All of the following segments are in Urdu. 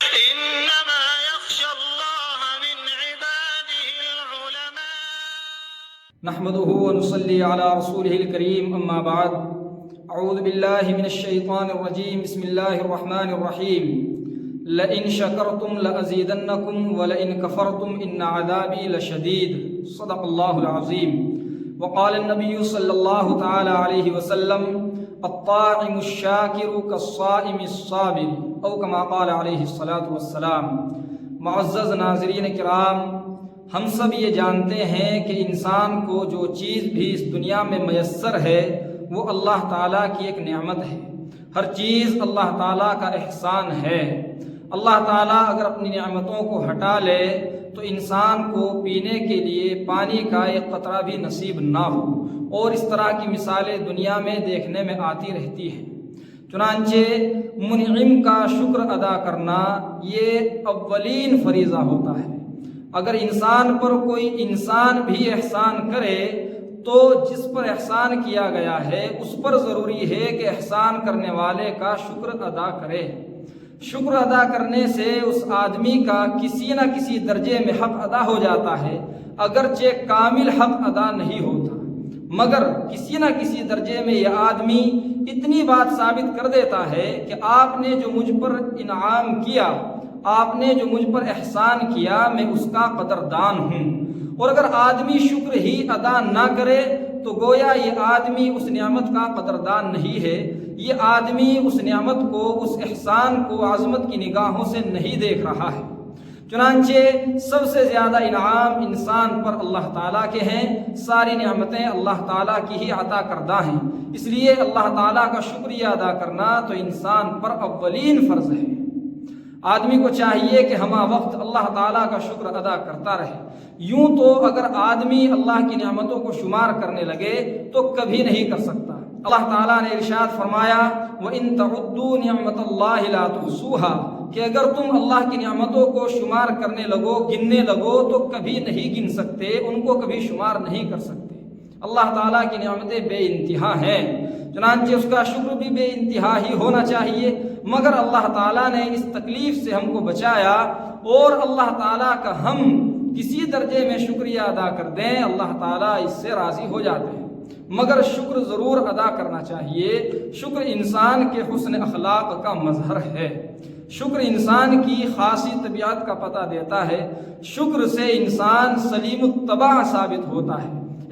إنما يخشى الله من عباده العلماء. نحمده ونصلي على رسوله الكريم أما بعد أعوذ بالله من الشيطان الرجيم بسم الله الرحمن الرحيم لئن شكرتم لأزيدنكم ولئن كفرتم إن عذابي لشديد صدق الله العظيم وقال النبي صلى الله تعالى عليه وسلم الطاعم الشاكر كالصائم الصابر او كما قال علیہ الصلاۃ والسلام۔ معزز ناظرین کرام، ہم سب یہ جانتے ہیں کہ انسان کو جو چیز بھی اس دنیا میں میسر ہے وہ اللہ تعالیٰ کی ایک نعمت ہے۔ ہر چیز اللہ تعالیٰ کا احسان ہے۔ اللہ تعالیٰ اگر اپنی نعمتوں کو ہٹا لے تو انسان کو پینے کے لیے پانی کا ایک قطرہ بھی نصیب نہ ہو، اور اس طرح کی مثالیں دنیا میں دیکھنے میں آتی رہتی ہیں۔ چنانچہ منعم کا شکر ادا کرنا یہ اولین فریضہ ہوتا ہے۔ اگر انسان پر کوئی انسان بھی احسان کرے تو جس پر احسان کیا گیا ہے اس پر ضروری ہے کہ احسان کرنے والے کا شکر ادا کرے۔ شکر ادا کرنے سے اس آدمی کا کسی نہ کسی درجے میں حق ادا ہو جاتا ہے، اگرچہ کامل حق ادا نہیں ہوتا، مگر کسی نہ کسی درجے میں یہ آدمی اتنی بات ثابت کر دیتا ہے کہ آپ نے جو مجھ پر انعام کیا، آپ نے جو مجھ پر احسان کیا، میں اس کا قدردان ہوں۔ اور اگر آدمی شکر ہی ادا نہ کرے تو گویا یہ آدمی اس نعمت کا قدردان نہیں ہے، یہ آدمی اس نعمت کو، اس احسان کو عظمت کی نگاہوں سے نہیں دیکھ رہا ہے۔ چنانچہ سب سے زیادہ انعام انسان پر اللہ تعالیٰ کے ہیں، ساری نعمتیں اللہ تعالیٰ کی ہی عطا کردہ ہیں، اس لیے اللہ تعالیٰ کا شکریہ ادا کرنا تو انسان پر اولین فرض ہے۔ آدمی کو چاہیے کہ ہمہ وقت اللہ تعالیٰ کا شکر ادا کرتا رہے۔ یوں تو اگر آدمی اللہ کی نعمتوں کو شمار کرنے لگے تو کبھی نہیں کر سکتا۔ اللہ تعالیٰ نے ارشاد فرمایا وَإِن تَعُدُّوا نِعْمَةَ اللَّهِ لَا تُحْصُوهَا، کہ اگر تم اللہ کی نعمتوں کو شمار کرنے لگو، گننے لگو تو کبھی نہیں گن سکتے، ان کو کبھی شمار نہیں کر سکتے۔ اللہ تعالیٰ کی نعمتیں بے انتہا ہیں، چنانچہ اس کا شکر بھی بے انتہا ہی ہونا چاہیے، مگر اللہ تعالیٰ نے اس تکلیف سے ہم کو بچایا، اور اللہ تعالیٰ کا ہم کسی درجے میں شکریہ ادا کر دیں اللہ تعالیٰ اس سے راضی ہو جاتے ہیں۔ مگر شکر ضرور ادا کرنا چاہیے۔ شکر انسان کے حسن اخلاق کا مظہر ہے، شکر انسان کی خاصی طبیعت کا پتہ دیتا ہے، شکر سے انسان سلیم الطبع ثابت ہوتا ہے،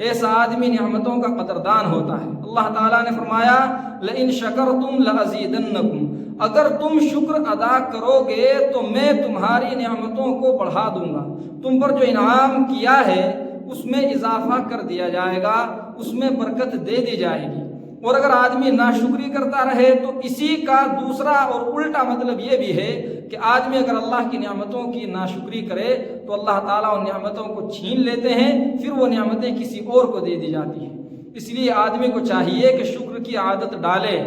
ایسا آدمی نعمتوں کا قدردان ہوتا ہے۔ اللہ تعالیٰ نے فرمایا لئن شکرتم لازیدنکم، اگر تم شکر ادا کرو گے تو میں تمہاری نعمتوں کو بڑھا دوں گا، تم پر جو انعام کیا ہے اس میں اضافہ کر دیا جائے گا، اس میں برکت دے دی جائے گی۔ اور اگر آدمی ناشکری کرتا رہے تو اسی کا دوسرا اور الٹا مطلب یہ بھی ہے کہ آدمی اگر اللہ کی نعمتوں کی ناشکری کرے تو اللہ تعالیٰ ان نعمتوں کو چھین لیتے ہیں، پھر وہ نعمتیں کسی اور کو دے دی جاتی ہیں۔ اس لیے آدمی کو چاہیے کہ شکر کی عادت ڈالے۔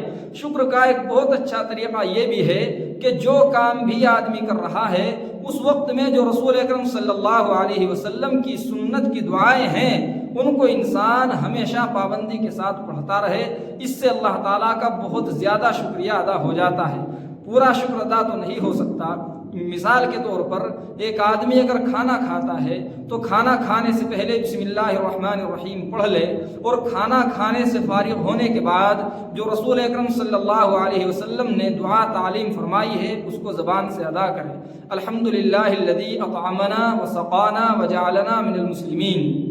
شکر کا ایک بہت اچھا طریقہ یہ بھی ہے کہ جو کام بھی آدمی کر رہا ہے اس وقت میں جو رسول اکرم صلی اللہ علیہ وسلم کی سنت کی دعائیں ہیں ان کو انسان ہمیشہ پابندی کے ساتھ پڑھتا رہے، اس سے اللہ تعالیٰ کا بہت زیادہ شکریہ ادا ہو جاتا ہے۔ پورا شکر ادا تو نہیں ہو سکتا۔ مثال کے طور پر ایک آدمی اگر کھانا کھاتا ہے تو کھانا کھانے سے پہلے بسم اللہ الرحمن الرحیم پڑھ لے، اور کھانا کھانے سے فارغ ہونے کے بعد جو رسول اکرم صلی اللہ علیہ وسلم نے دعا تعلیم فرمائی ہے اس کو زبان سے ادا کرے، الحمدللہ الذی اطعمنا وسقانا وجعلنا من المسلمین۔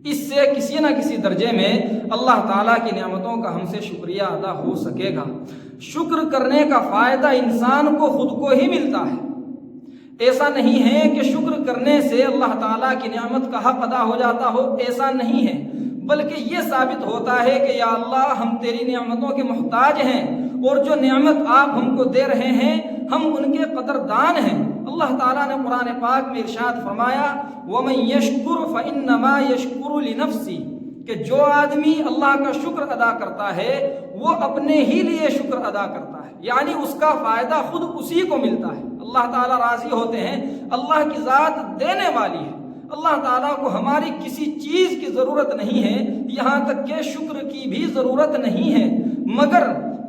اس سے کسی نہ کسی درجے میں اللہ تعالیٰ کی نعمتوں کا ہم سے شکریہ ادا ہو سکے گا۔ شکر کرنے کا فائدہ انسان کو خود کو ہی ملتا ہے، ایسا نہیں ہے کہ شکر کرنے سے اللہ تعالیٰ کی نعمت کا حق ادا ہو جاتا ہو، ایسا نہیں ہے، بلکہ یہ ثابت ہوتا ہے کہ یا اللہ ہم تیری نعمتوں کے محتاج ہیں، اور جو نعمت آپ ہم کو دے رہے ہیں ہم ان کے قدردان ہیں۔ اللہ تعالیٰ نے قرآن پاک میں ارشاد فرمایا وَمَن يَشْكُرْ فَإِنَّمَا يَشْكُرُ لِنَفْسِهِ، کہ جو آدمی اللہ کا شکر ادا کرتا ہے وہ اپنے ہی لیے شکر ادا کرتا ہے، یعنی اس کا فائدہ خود اسی کو ملتا ہے۔ اللہ تعالیٰ راضی ہوتے ہیں، اللہ کی ذات دینے والی ہے، اللہ تعالیٰ کو ہماری کسی چیز کی ضرورت نہیں ہے، یہاں تک کہ شکر کی بھی ضرورت نہیں ہے، مگر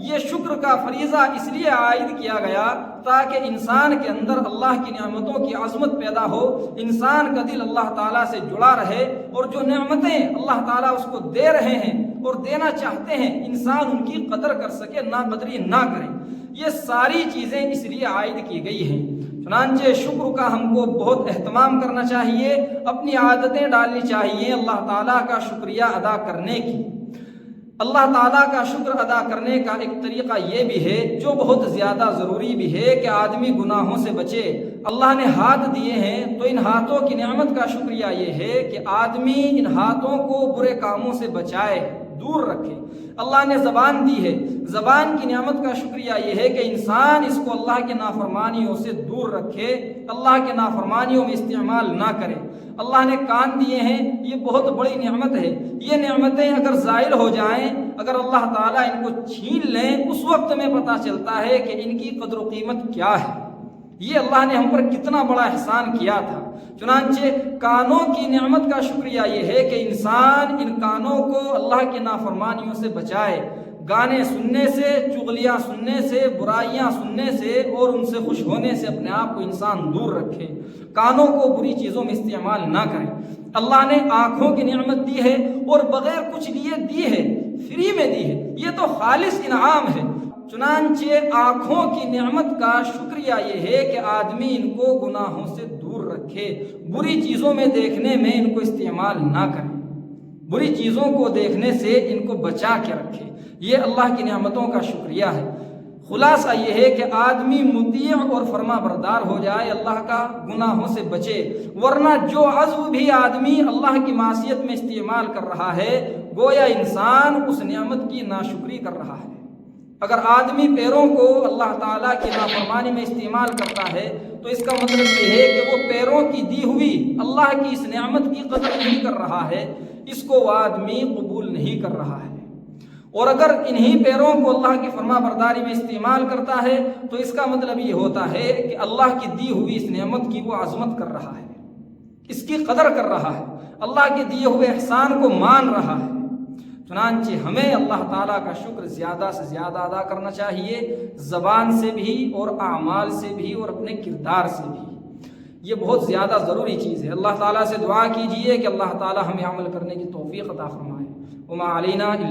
یہ شکر کا فریضہ اس لیے عائد کیا گیا تاکہ انسان کے اندر اللہ کی نعمتوں کی عظمت پیدا ہو، انسان کا دل اللہ تعالیٰ سے جڑا رہے، اور جو نعمتیں اللہ تعالیٰ اس کو دے رہے ہیں اور دینا چاہتے ہیں انسان ان کی قدر کر سکے، ناقدری نہ کرے۔ یہ ساری چیزیں اس لیے عائد کی گئی ہیں۔ چنانچہ شکر کا ہم کو بہت اہتمام کرنا چاہیے، اپنی عادتیں ڈالنی چاہیے اللہ تعالیٰ کا شکریہ ادا کرنے کی۔ اللہ تعالیٰ کا شکر ادا کرنے کا ایک طریقہ یہ بھی ہے جو بہت زیادہ ضروری بھی ہے کہ آدمی گناہوں سے بچے۔ اللہ نے ہاتھ دیے ہیں تو ان ہاتھوں کی نعمت کا شکریہ یہ ہے کہ آدمی ان ہاتھوں کو برے کاموں سے بچائے، دور رکھے۔ اللہ نے زبان دی ہے، زبان کی نعمت کا شکریہ یہ ہے کہ انسان اس کو اللہ کے نافرمانیوں سے دور رکھے، اللہ کے نافرمانیوں میں استعمال نہ کرے۔ اللہ نے کان دیے ہیں، یہ بہت بڑی نعمت ہے۔ یہ نعمتیں اگر زائل ہو جائیں، اگر اللہ تعالیٰ ان کو چھین لیں، اس وقت میں پتہ چلتا ہے کہ ان کی قدر و قیمت کیا ہے، یہ اللہ نے ہم پر کتنا بڑا احسان کیا تھا۔ چنانچہ کانوں کی نعمت کا شکریہ یہ ہے کہ انسان ان کانوں کو اللہ کی نافرمانیوں سے بچائے، گانے سننے سے، چغلیاں سننے سے، برائیاں سننے سے اور ان سے خوش ہونے سے اپنے آپ کو انسان دور رکھے، کانوں کو بری چیزوں میں استعمال نہ کرے۔ اللہ نے آنکھوں کی نعمت دی ہے اور بغیر کچھ لیے دی ہے، فری میں دی ہے، یہ تو خالص انعام ہے۔ چنانچہ آنکھوں کی نعمت کا شکریہ یہ ہے کہ آدمی ان کو گناہوں سے دور رکھے، بری چیزوں میں دیکھنے میں ان کو استعمال نہ کرے، بری چیزوں کو دیکھنے سے ان کو بچا کے رکھے، یہ اللہ کی نعمتوں کا شکریہ ہے۔ خلاصہ یہ ہے کہ آدمی مطیع اور فرما بردار ہو جائے، اللہ کا گناہوں سے بچے، ورنہ جو عضو بھی آدمی اللہ کی معصیت میں استعمال کر رہا ہے گویا انسان اس نعمت کی ناشکری کر رہا ہے۔ اگر آدمی پیروں کو اللہ تعالیٰ کی نافرمانی میں استعمال کرتا ہے تو اس کا مطلب یہ ہے کہ وہ پیروں کی دی ہوئی اللہ کی اس نعمت کی قدر نہیں کر رہا ہے، اس کو وہ آدمی قبول نہیں کر رہا ہے۔ اور اگر انہی پیروں کو اللہ کی فرما برداری میں استعمال کرتا ہے تو اس کا مطلب یہ ہوتا ہے کہ اللہ کی دی ہوئی اس نعمت کی وہ عظمت کر رہا ہے، اس کی قدر کر رہا ہے، اللہ کے دیے ہوئے احسان کو مان رہا ہے۔ چنانچہ ہمیں اللہ تعالیٰ کا شکر زیادہ سے زیادہ ادا کرنا چاہیے، زبان سے بھی اور اعمال سے بھی اور اپنے کردار سے بھی، یہ بہت زیادہ ضروری چیز ہے۔ اللہ تعالیٰ سے دعا کیجئے کہ اللہ تعالیٰ ہمیں عمل کرنے کی توفیق عطا فرمائے۔ وما علینا الا